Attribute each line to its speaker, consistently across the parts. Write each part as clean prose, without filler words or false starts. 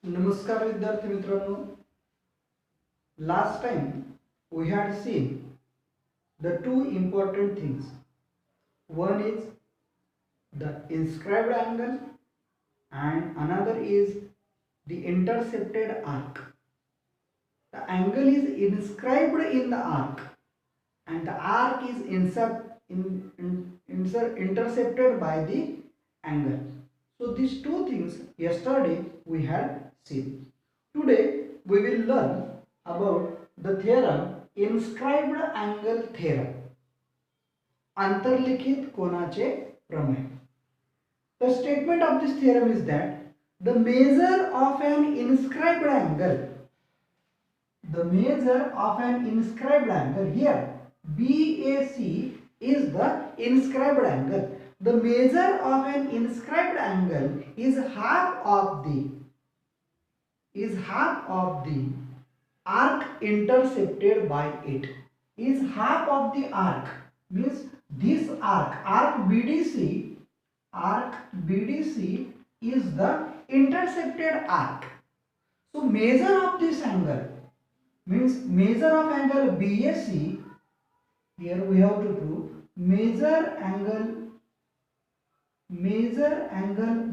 Speaker 1: नमस्कार विद्यार्थी मित्रांनो. Last time we had seen the two important things. One is the inscribed angle and another is the intercepted arc. The angle is inscribed in the arc and the arc is intercepted by the angle. So these two things yesterday we had seen. Today we will learn about the theorem inscribed angle theorem. अंतर्लिखित कोनाचे प्रमेय. The statement of this theorem is that the measure of an inscribed angle, here BAC is the inscribed angle. The measure of an inscribed angle is half of the arc intercepted by it. Is half of the arc means this arc BDC is the intercepted arc. So measure of this angle means measure of angle BAC. Here we have to prove measure angle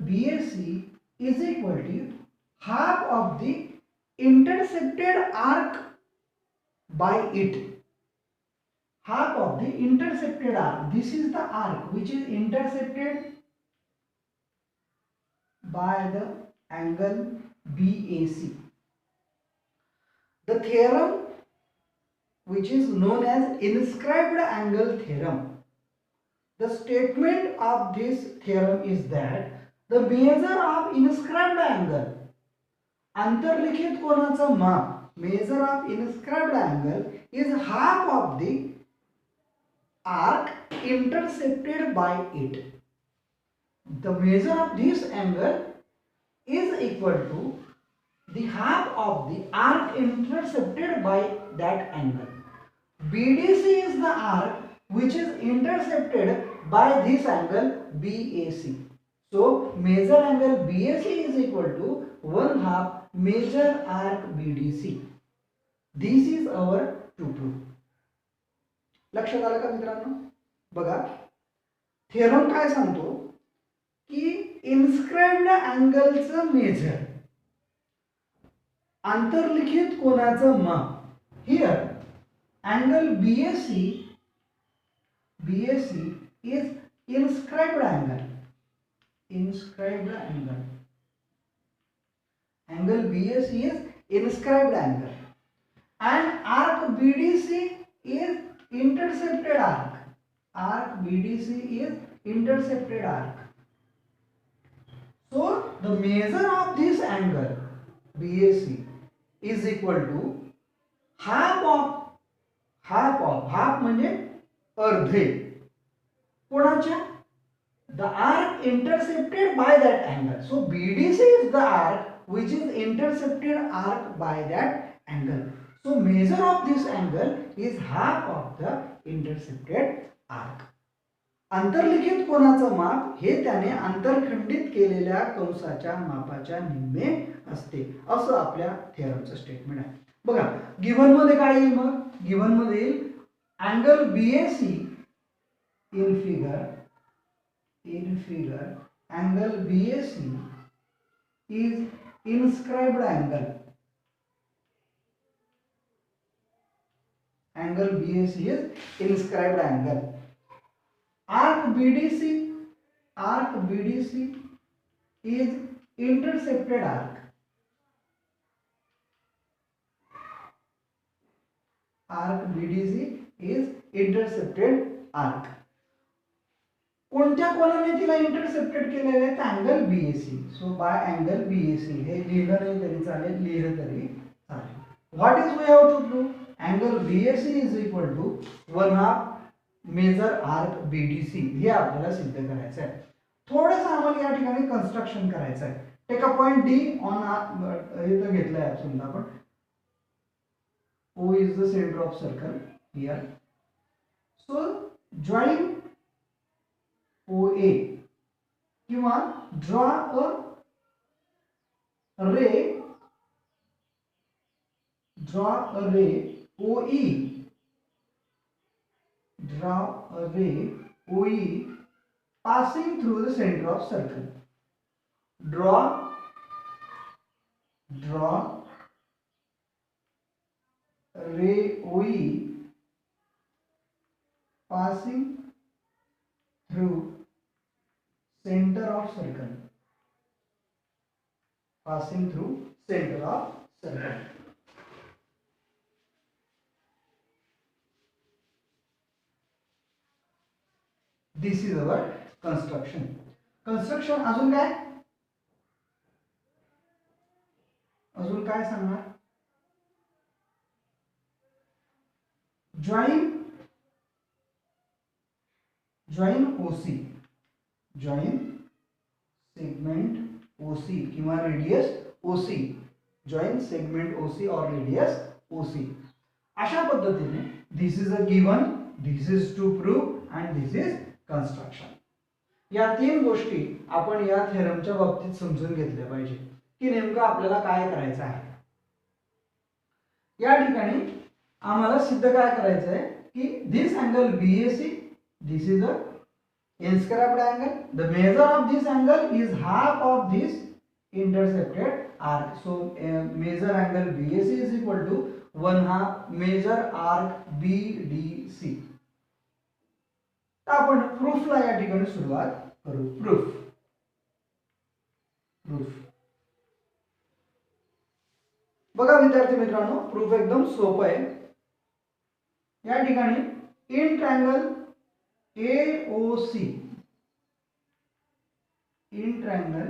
Speaker 1: BAC is equal to half of the intercepted arc by it. Half of the intercepted arc. This is the arc which is intercepted by the angle BAC. The theorem which is known as inscribed angle theorem. The statement of this theorem is that the measure of inscribed angle, अंतर्लिखित कोनाचा माप, measure of inscribed angle is half of the arc intercepted by it. The measure of this angle is equal to the half of the arc intercepted by that angle. BDC is the arc which is intercepted by this angle BAC. So measure angle BAC is equal to 1/2 measure arc BDC. This is our to prove. लक्षात आलं का मित्रांनो? बघा theorem काय सांगतो की inscribed अँगलचं major, अंतर्लिखित कोनाचं माप. Here angle BAC is inscribed angle. Angle BAC is inscribed angle and arc BDC is intercepted arc. So the measure of this angle BAC is equal to half म्हणजे अर्धे कोणाच्या, the arc intercepted by that angle. So BDC is the arc which is intercepted arc by that angle. So measure of this angle is half of the intercepted arc. अंतर्लिखित कोनाचं माप हे त्याने अंतरखंडित केलेल्या कंसाच्या मापाच्या निम्मे असते, असं आपल्या थेरमचं स्टेटमेंट आहे. बघा गिव्हन मध्ये काय येईल, मग गिव्हन मध्ये येईल angle BAC in figure angle BAC is inscribed angle. Angle BAC is inscribed angle. Arc BDC is intercepted arc. Arc BDC is intercepted arc. कोणत्या कोणाने तिला इंटरसेप्टेड केलेले आहे, angle BAC. So by angle BAC हे लिहिलं नाही तरी चालेल, लिहिलं तरी चालेल. What is we have to prove? Angle BAC is equal to 1/2 major arc BDC. हे आपल्याला सिद्ध करायचं आहे. थोडंसं आम्हाला या ठिकाणी कन्स्ट्रक्शन करायचं आहे. Take a point D on हे तर घेतलंय आपण समजा O is the center of circle here. So join OA किंवा draw a ray draw a ray OE, draw a ray OE passing through the center of circle. Draw ray OE passing through center of circle, passing through center of circle. This is our construction. Construction अजून काय? अजून काय सांगणार? join OC, join segment OC किंवा radius OC, join segment OC or radius OC. अशा पद्धतीने this is a given, this is to prove and this is construction. या तीन गोष्टी आपण या थेरमच्या बाबतीत समजून घेतल्या पाहिजे की नेमकं आपल्याला काय करायचं आहे. या ठिकाणी आम्हाला सिद्ध काय करायचं आहे की this angle BAC, this is a inscribed angle, the measure of this angle is half of this intercepted arc. So measure angle BAC is equal to 1/2 measure arc BDC. आपण प्रूफला या ठिकाणी सुरुवात करू. प्रूफ बघा विद्यार्थी मित्रांनो, प्रूफ एकदम सोपं आहे. या ठिकाणी in triangle AOC, in triangle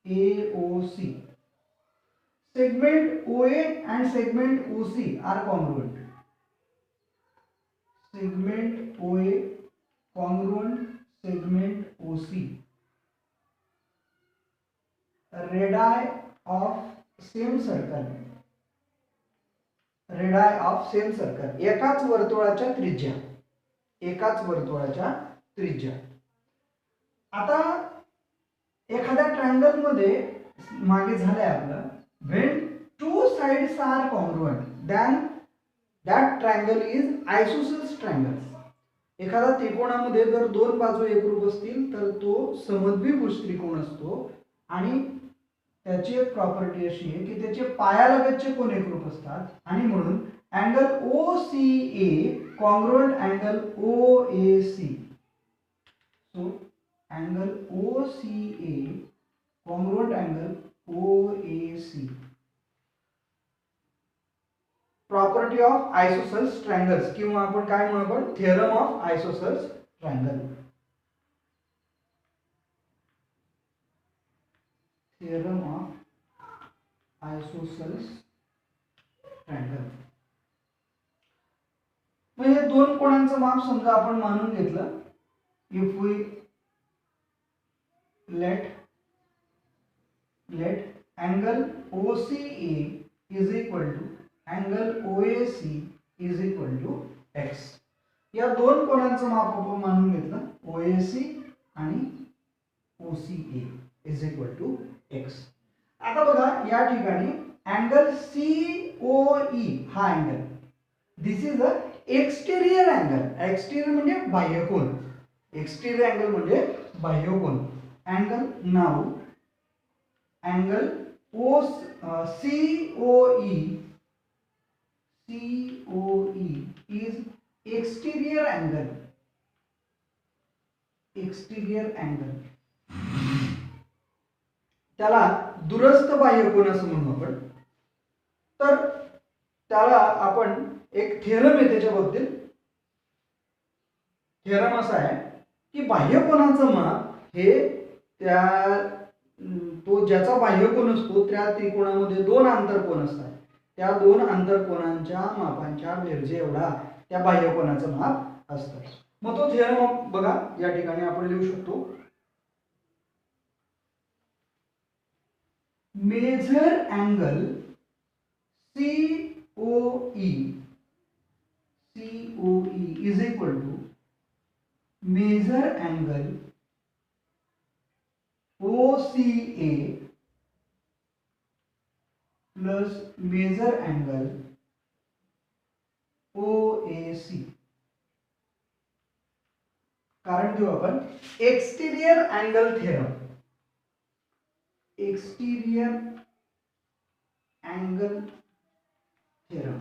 Speaker 1: AOC segment OA and segment OC are congruent. Segment OA congruent segment OC. Radii of same circle. Radii of same circle. एकाच वर्तुळाच्या त्रिज्या. एकाच वर्तुळाच्या त्रिज्या. आता एखाद्या ट्रायंगल मध्ये मागे झालंय आपलं when two sides are congruent then that triangle is isosceles triangle. एखादा त्रिकोणामध्ये जर दोन बाजू एकरूप असतील तर तो समद्विभुज त्रिकोण असतो आणि त्याची एक प्रॉपर्टी अशी आहे की त्याचे पायालगतचे कोन एकरूप असतात आणि म्हणून angle OCA congruent angle OAC. So angle OCA congruent angle OAC. Property of isosceles triangles किंवा आपण काय म्हणू, आपण theorem of isosceles triangle. Theorem of isosceles triangle म्हणजे दोन कोणांचं माप समजा आपण मानून घेतलं. If we let angle OCA is equal to angle OAC is equal to x. या दोन कोणांचं माप आपण मानून घेतलं OAC आणि OCA is equal to x. आता बघा या ठिकाणी अँगल COE हा angle this is a exterior angle. Exterior म्हणजे बाह्यकोन. एक्सटेरियर अँगल म्हणजे बाह्यकोन. अँगल नाव angle COE is exterior angle. Exterior angle त्याला दूरस्थ बाह्यकोन असं म्हणू आपण. तर त्याला आपण एक थेरम आहे त्याच्या बाबतीत. थेरम असा आहे की बाह्यकोनाचं माप हे त्या तो ज्याचा बाह्यकोन असतो त्या त्रिकोणामध्ये दोन आंतरकोन असतात. त्या दोन आंतरकोनांच्या मापांच्या बेरजे एवढा त्या बाह्यकोनाचं माप असतं. मग तो थेरम बघा या ठिकाणी आपण लिहू शकतो. Measure angle COE is equal to measure angle OCA plus measure angle OAC. कारण देऊ आपण exterior angle theorem. Exterior angle theorem.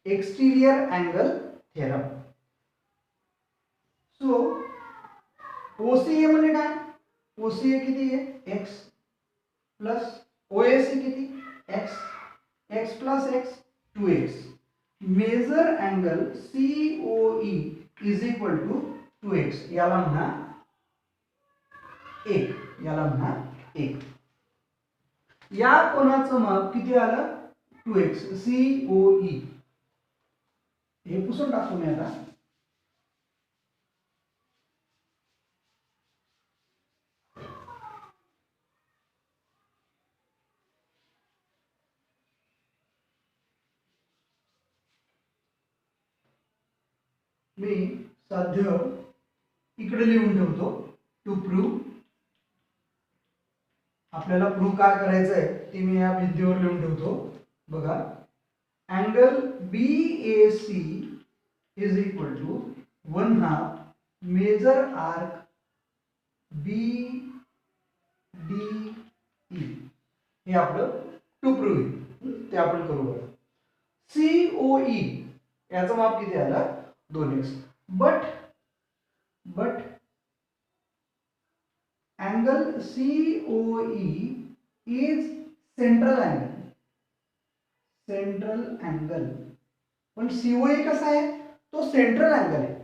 Speaker 1: Exterior angle theorem. So OCA म्हणजे काय? OCA किती आहे? x प्लस OAC किती? x. x plus x 2x. Measure angle COE is equal to 2x. याला म्हणा 1. याला म्हणा 1. या कोणाचं माप किती आलं? 2x. COE. हे पुसून टाकू मी आता. मी साध्य इकडे लिहून ठेवतो. To prove. आपल्याला प्रूव्ह काय करायचं आहे ते मी या भिंतीवर लिहून ठेवतो. बघा, angle BAC is equal to 1/2 major arc BDE. हे आपलं टू प्रूव्ह ते आपण करू. बघा, COE याचं माप किती आलं? 2x. but angle COE is central angle. पण COE कसा आहे? तो सेंट्रल अँगल आहे.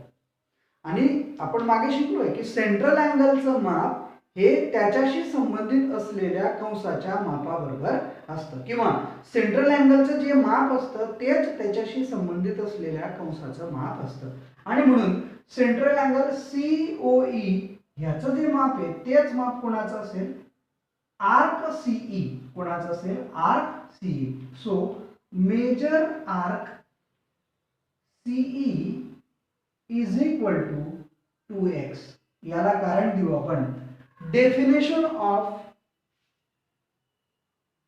Speaker 1: आणि आपण मागे शिकलोय की सेंट्रल अँगलचं माप हे त्याच्याशी संबंधित असलेल्या कंसाच्या मापाबरोबर असतं, किंवा सेंट्रल अँगलचं जे माप असतं तेच त्याच्याशी संबंधित असलेल्या कंसाचं माप असतं. आणि म्हणून सेंट्रल अँगल COE ह्याचं जे माप आहे तेच माप कोणाचं असेल? Arc CE. कोणाचं असेल? Arc CE. So measure arc CE is equal to 2x. याला कारण देऊ आपण definition of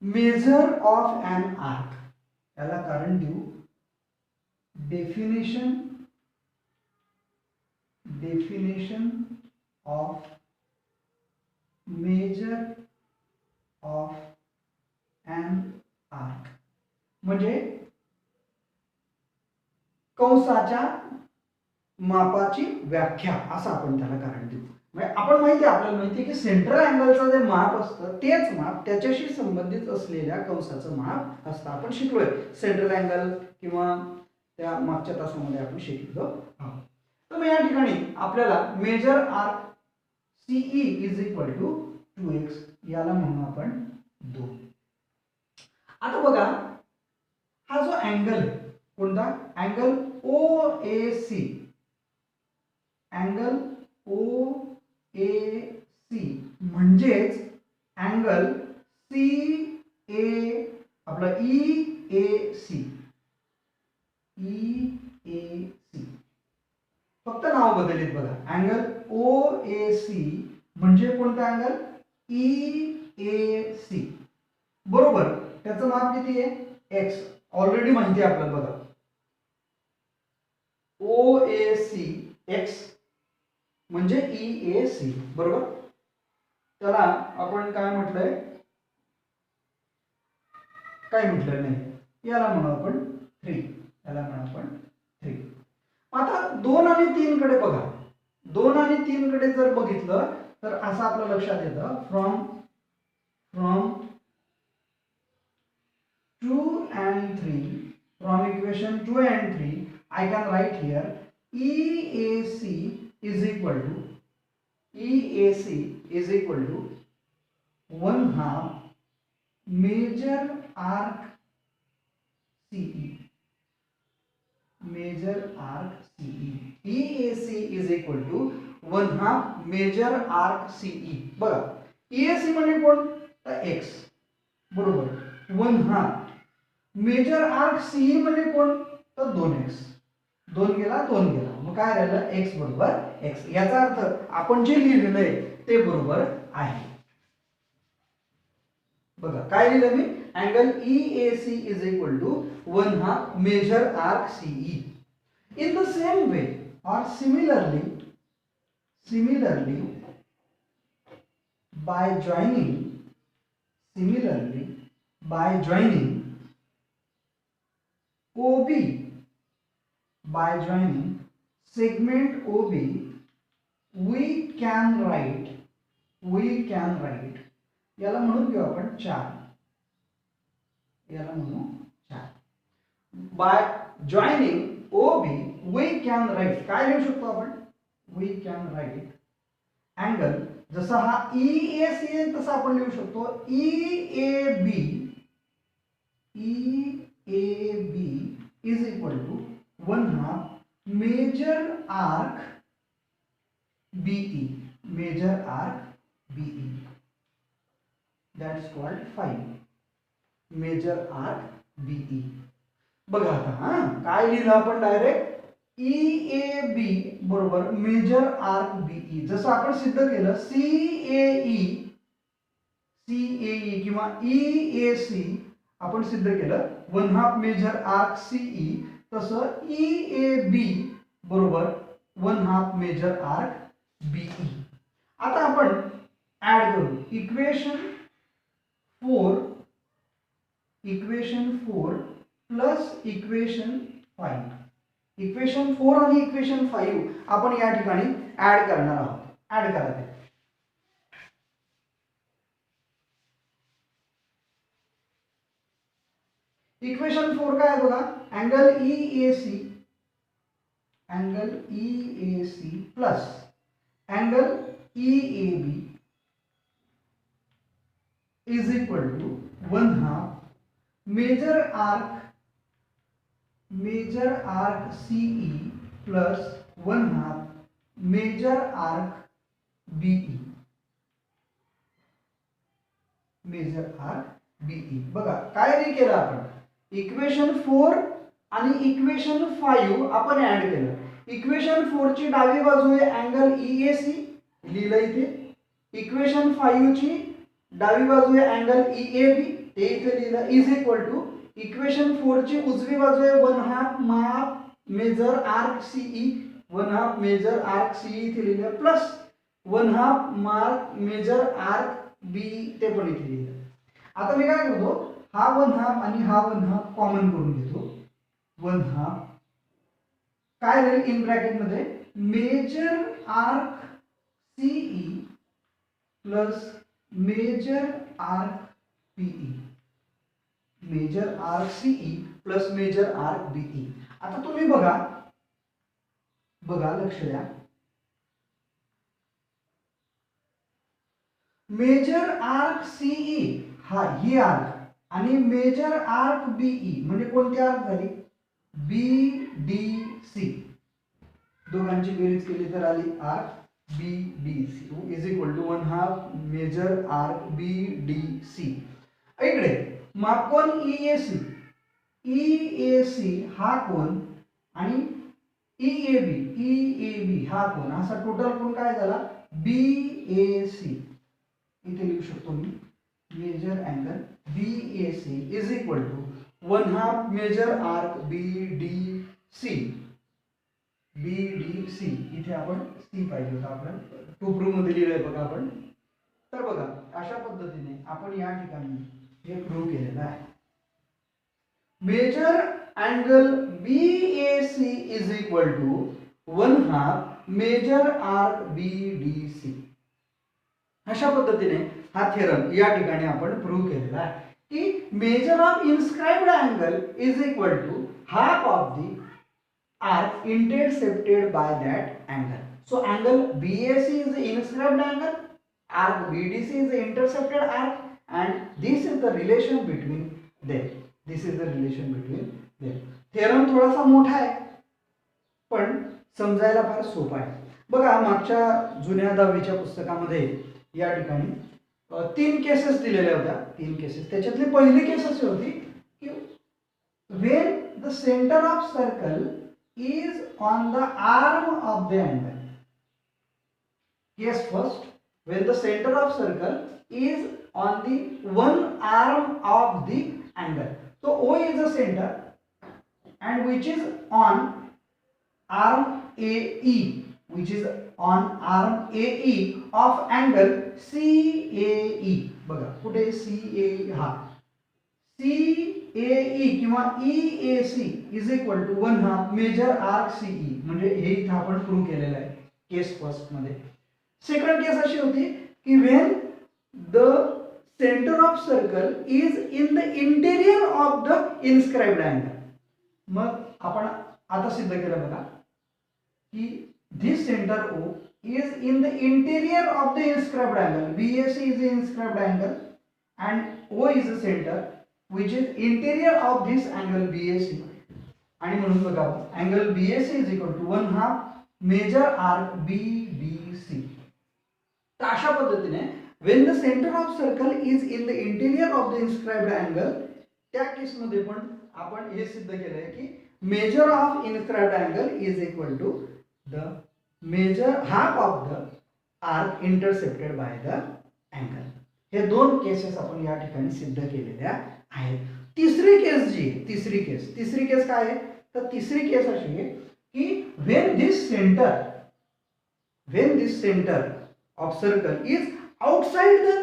Speaker 1: measure of an arc. याला कारण देऊ definition of measure of an arc. म्हणजे कंसाच्या मापाची व्याख्या असं आपण त्याला कारण देऊ. म्हणजे आपण आपल्याला माहिती आहे की सेंट्रल अँगलचं जे माप असतं तेच माप त्याच्याशी संबंधित असलेल्या कंसाचं माप असतं. आपण शिकलोय सेंट्रल अँगल, किंवा त्या मागच्या तासामध्ये आपण शिकलो आहोत. तर मग या ठिकाणी आपल्याला measure arc CE is equal to 2x. याला म्हणू आपण 2. आता बघा, हा जो अँगल आहे कोणता? Angle OAC. अँगल OAC म्हणजेच अँगल आपला EAC. फक्त नाव बदललीत बघा. अँगल OAC म्हणजे कोणता अँगल? EAC. बरोबर. त्याचं माप किती आहे? x. ऑलरेडी माहिती आहे आपल्याला. बघा, OAC x म्हणजे EAC. बरोबर. त्याला आपण काय म्हटलंय? काय म्हटलं नाही. याला म्हणू आपण 3. याला म्हणू आपण 3. आता 2 आणि 3 कडे बघा. 2 आणि 3 कडे जर बघितलं तर असं आपल्या लक्षात येतं, from 2 and 3, from equation 2 and 3, I can write here EAC is equal to 1/2 major arc CE. Major arc CE. EAC is equal to 1/2 major arc CE. बघा, EAC म्हणजे कोण? तर x. बरोबर. 1/2 मेजर आर्क CE म्हणजे कोण? तर 2x. 2 गेला 2 गेला, मग काय राहिलं? x बरोबर x. याचा अर्थ आपण जे लिहिलेलं आहे ते बरोबर आहे. बघा, काय लिहिलं मी? angle EAC is equal to 1/2 major arc CE. In the same way or similarly by joining OB, by joining segment OB, we can write याला म्हणून घेऊ आपण 4, bye joining OB we can write, काय लिहू शकतो आपण, we can write अँगल जसा हा EAC आहे तसा आपण लिहू शकतो EAB is equal to 1/2 major arc BE, that's called 5 major arc BE. बघा आता काय लिहिलं आपण डायरेक्ट EAB बरोबर मेजर आर्क BE. जसं आपण सिद्ध केलं CAE किंवा EAC आपण सिद्ध केलं 1/2 मेजर आर्क CE, तसं EAB बरोबर 1/2 मेजर आर्क BE. आता आपण ऍड करू इक्वेशन 4 प्लस इक्वेशन 5. इक्वेशन 4 आणि इक्वेशन 5 आपण या ठिकाणी ऍड करणार आहोत. ऍड करा ते. इक्वेशन 4 काय आहे बघा, angle EAC plus angle EAB is equal to 1/2 major arc CE plus 1/2 major arc BE. बघा काय नाही केलं आपण, इक्वेशन 4 आणि इक्वेशन 5 आपण ऍड केलं. इक्वेशन 4 ची डावी बाजू आहे अँगल EAC लिहिलं इथे, इक्वेशन 5 ची डावी बाजू आहे अँगल EAB ते इथे लिहिलं, इज इक्वल टू इक्वेशन 4 ची उजवी बाजू आहे 1/2 major arc CE, 1/2 major arc CE इथे लिहिलं, प्लस 1/2 मेजर आर्क BE ते पण इथे लिहिलं. आता मी काय करतो, हा 1/2 आणि हा 1/2 कॉमन करून घेतो. 1/2 काय राहील इन ब्रॅकेट मध्ये measure arc CE plus measure arc BE, measure arc CE plus measure arc BE. आता तुम्ही बघा लक्ष द्या, मेजर आर्क CE ही आर्क आणि मेजर आर्क BE म्हणजे कोणती आर्क झाली, BDC. दोघांची बेरीज केली तर आली arc BDC is equal to 1/2 major arc BDC. इकडे मापकोन EAC हा कोन आणि EAB हा कोन, असा टोटल कोन काय झाला BAC. इथे लिहू शकतो मी measure angle BAC is equal to 1/2 major arc BDC. इथे आपण C पाहिजे होता, आपण टू प्रूव्ह मध्ये लिहिलंय बघा आपण. तर बघा अशा पद्धतीने आपण या ठिकाणी हे प्रूव्ह केलेलं आहे. Measure angle BAC is equal to 1/2 major arc BDC. अशा पद्धतीने हा थेरम या ठिकाणी आपण प्रूव्ह केलेला आहे की measure of inscribed angle is equal to half of the arc intercepted by that angle. So angle BAC is the inscribed angle, arc BDC is the intercepted arc, and this is the relation between them. Theorem थोडासा मोठा आहे पण समजायला फार सोपा आहे. बघा मागच्या जुन्या 10वीच्या पुस्तकामध्ये या ठिकाणी 3 केसेस दिलेल्या होत्या. 3 केसेस, त्याच्यातली पहिली केस अशी होती की when the center of circle is on the arm of the angle. Case first, when the center of circle is on the one arm of the angle. So O is the center and which is on arm AE, which is on arm AE of angle CAE. बघा कुठे CAE हा CAE किंवा EAC is equal to 1/2 major arc CE. म्हणजे हे इथं आपण prove केलेलं आहे केस फर्स्ट मध्ये. सेकंड केस अशी होती की when the centre of circle is in the interior of the inscribed angle. मग आपण आता सिद्ध केलं बघा की this center O is in the interior of the inscribed angle. BAC is the inscribed angle and O is the center which is interior of this angle BAC. आणि म्हणून बघा angle BAC is equal to 1/2 major arc BBC. तर अशा पद्धतीने when the center of circle is in the interior of the inscribed angle, त्या केस मध्ये पण आपण हे सिद्ध केलंय की measure of inscribed angle is equal to the major half of the arc intercepted by the angle. हे दोन केसेस आपण या ठिकाणी सिद्ध केलेल्या आहेत. तिसरी केस जी तिसरी केस काय आहे तर तिसरी केस अशी आहे की when this center of circle is outside the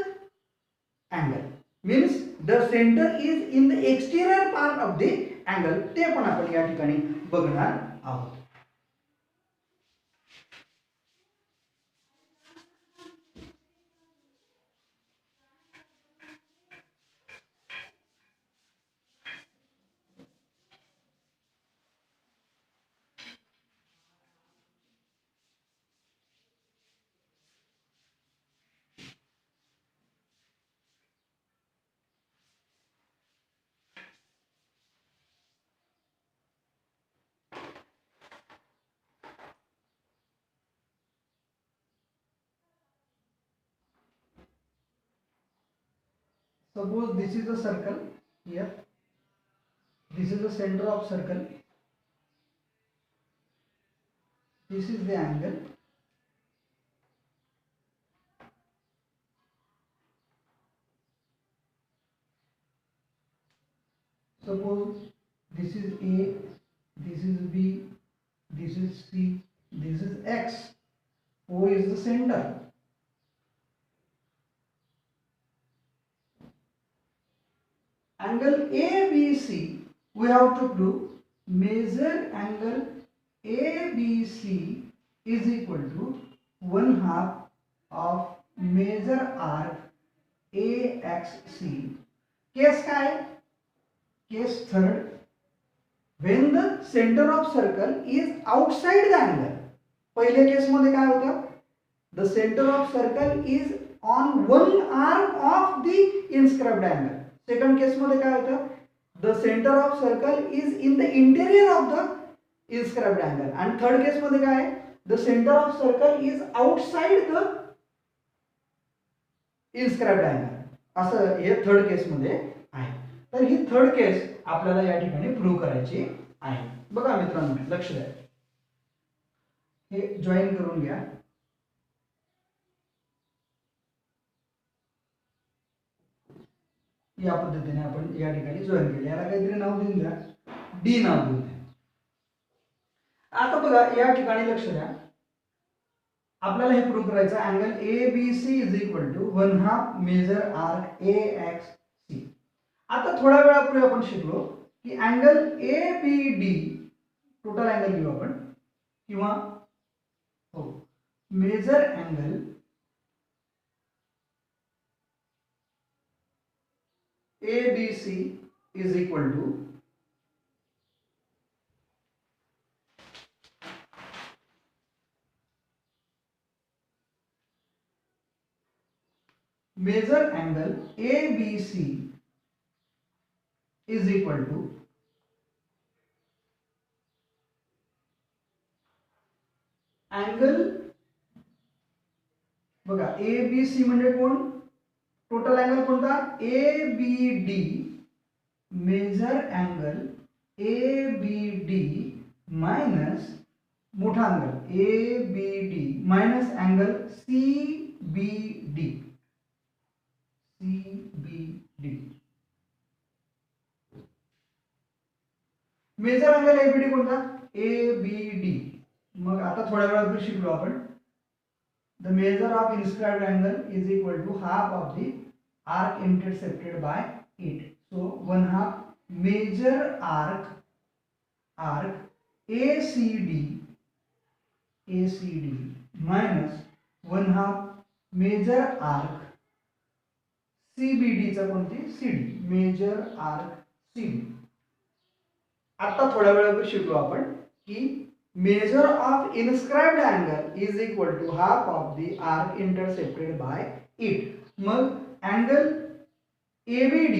Speaker 1: angle, means the center is in the exterior part of the angle. ते पण आपण या ठिकाणी बघणार आहोत. Suppose this is the circle here, this is the center of circle, this is the angle, suppose this is A, this is B, this is C, this is X, O is the center. Angle ABC we have to prove measure angle ABC is equal to 1/2 of major arc AXC. Case काय? Case third, when the center of circle is outside the angle. पहिले केस मध्ये काय होतं? The center of circle is on one arm of the inscribed angle. Second case मध्ये काय होतं the centre of circle is in the interior of the inscribed angle. आणि third case मध्ये काय आहे the centre of circle is outside the inscribed angle. असं हे third case मध्ये आहे. तर ही थर्ड केस आपल्याला या ठिकाणी प्रूव्ह करायची आहे. बघा मित्रांनो लक्ष द्या, हे जॉईन करून घ्या. या पद्धतीने आपण या ठिकाणी जॉईन केले. याला काहीतरी नाव देऊन द्या, डी नाव देऊन द्या. आता बघा या ठिकाणी लक्ष द्या, आपल्याला हे प्रूव्ह करायचं angle ABC is equal to 1/2 major arc AXC. आता थोड्या वेळापूर्वी आपण शिकलो की अँगल ABD टोटल अँगल घेऊ आपण किंवा हो major angle ABC is equal to measure angle ABC is equal to angle बघा ABC म्हणजे कोण टोटल अँगल कोणता ABD measure angle ABD minus मोठा angle ABD minus angle CAD CBD. CBD. Measure angle ABD कोणता? ABD. मग आता थोड्या वेळात शिकलो आपण. The measure of inscribed angle is equal to half of the arc intercepted by it. So 1/2 major arc ACD minus 1/2 major arc CBD चा कोणती? CD. Major arc CD. आता थोड्या वेळापूर्वी शिकलो आपण की measure of inscribed angle is equal to half of the arc intercepted by it. मग angle ABD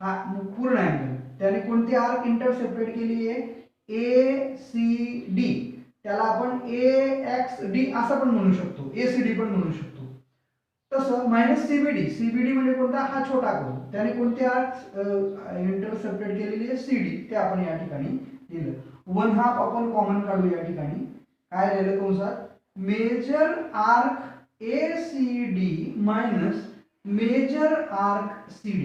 Speaker 1: हा पूर्ण अँगल, त्याने कोणती आर्क इंटरसेप्टेड केली आहे? ACD. त्याला आपण AXD असं पण म्हणू शकतो, ACD पण म्हणू शकतो. तसं मायनस CBD म्हणजे कोणता? हा छोटा कोन, त्याने कोणती आर्क इंटरसेप्टेड केलेली आहे? CD. ते आपण या ठिकाणी दिलं. 1/2 आपण कॉमन काढू या ठिकाणी. काय राहिलं कंसात? Major arc ACD minus major arc CD.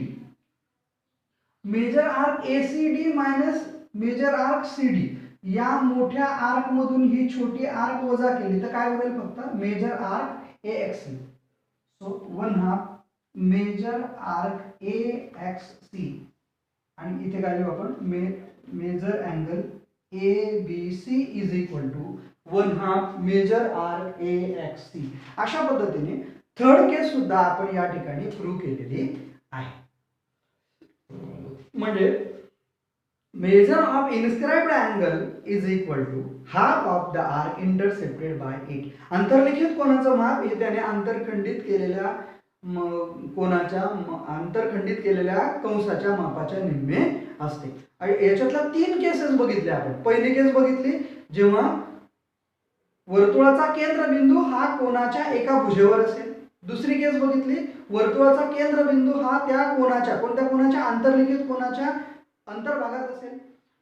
Speaker 1: Major arc ACD minus major arc CD. या मोठ्या आर्क मधून ही छोटी आर्क वजा केली तर काय होईल? फक्त major arc AXC. So 1/2 major arc AXC. आणि इथे काय लिहू आपण? Major angle ABC is equal to 1/2 major arc AXC. अशा पद्धतीने थर्ड केस सुद्धा आपण या ठिकाणी प्रूव्ह केलेली आहे. म्हणजे measure of inscribed angle is equal to half of the arc intercepted by it. अंतर्लिखित कोनाचं माप हे त्याने अंतरखंडित केलेल्या कंसाच्या मापाच्या निम्मे असते. याच्यातल्या 3 केसेस बघितले आपण. पहिली केस बघितली जेव्हा वर्तुळाचा केंद्रबिंदू हा कोनाच्या एका भुजेवर असेल. दुसरी केस बघितली वर्तुळाचा केंद्रबिंदू हा त्या कोनाच्या कोणत्या कोनाच्या? अंतर्लिखित कोनाच्या अंतर्भागात असेल.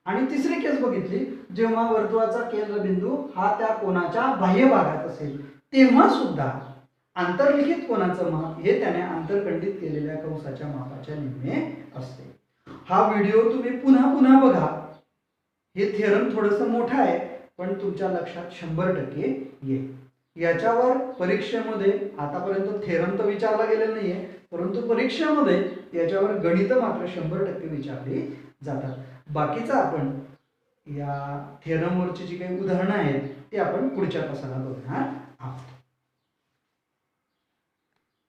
Speaker 1: आणि तिसरी केस बघितली जेव्हा वर्तुळाचा केंद्रबिंदू हा त्या कोनाच्या बाह्य भागात असेल. तेव्हा सुद्धा अंतर्लिखित कोनाचं माप हे त्याने अंतरखंडित केलेल्या कंसाच्या मापाच्या निम्मे असते. हा व्हिडिओ तुम्ही पुन्हा पुन्हा बघा. हे थेरम थोडंसं मोठं आहे पण तुमच्या लक्षात 100% येईल. याच्यावर परीक्षेमध्ये आतापर्यंत थेरम तर विचारला गेलेला नाहीये, परंतु परीक्षेमध्ये याच्यावर गणित मात्र 100% विचारली जातात. बाकीचं आपण या थेरमवरची जी काही उदाहरणं आहेत ते आपण पुढच्या तासाला बघणार आहोत.